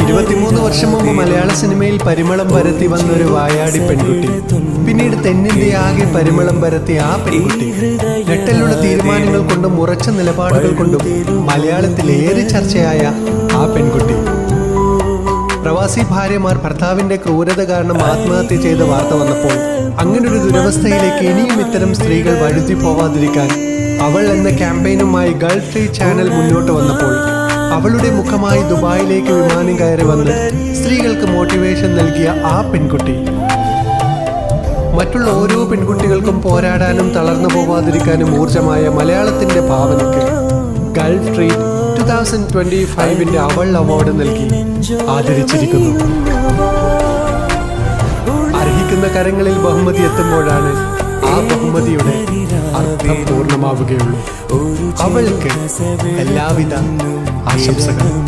23 വർഷം മുമ്പ് മലയാള സിനിമയിൽ പരിമളം പരത്തി വന്നൊരു വായാടി പെൺകുട്ടി, പിന്നീട് തെന്നിന്ത്യ ആകെ പരിമളം പരത്തി ആ പെൺകുട്ടി ഞെട്ടലുള്ള തീരുമാനങ്ങൾ കൊണ്ടും ഉറച്ച നിലപാടുകൾ കൊണ്ടും മലയാളത്തിൽ ഏറെ ചർച്ചയായ ആ പെൺകുട്ടി. പ്രവാസി ഭാര്യമാർ ഭർത്താവിന്റെ ക്രൂരത കാരണം ആത്മഹത്യ ചെയ്ത വാർത്ത വന്നപ്പോൾ അങ്ങനൊരു ദുരവസ്ഥയിലേക്ക് ഇനിയും ഇത്തരം സ്ത്രീകൾ വഴുതി പോവാതിരിക്കാൻ അവൾ എന്ന ക്യാമ്പയിനുമായി ഗൾഫ് ഫ്രീ ചാനൽ മുന്നോട്ട് വന്നപ്പോൾ അവളുടെ മുഖമായി ദുബായിലേക്ക് വിമാനം കയറി വന്ന് സ്ത്രീകൾക്ക് മോട്ടിവേഷൻ നൽകിയ ആ പെൺകുട്ടി മറ്റുള്ള ഓരോ പെൺകുട്ടികൾക്കും പോരാടാനും തളർന്നു പോവാതിരിക്കാനും ഊർജമായ മലയാളത്തിന്റെ ഭാവനയ്ക്ക് ഗൾഫ് ഫ്രീ 2025 അവൾ അവാർഡ് നൽകി ആദരിച്ചിരിക്കുന്നു. അർഹിക്കുന്ന കരങ്ങളിൽ ബഹുമതി എത്തുമ്പോഴാണ് ആ ബഹുമതിയുടെ അർത്ഥം പൂർണ്ണമാവുകയുള്ളൂ. അവൾക്ക് എല്ലാവിധ ആശംസകളും.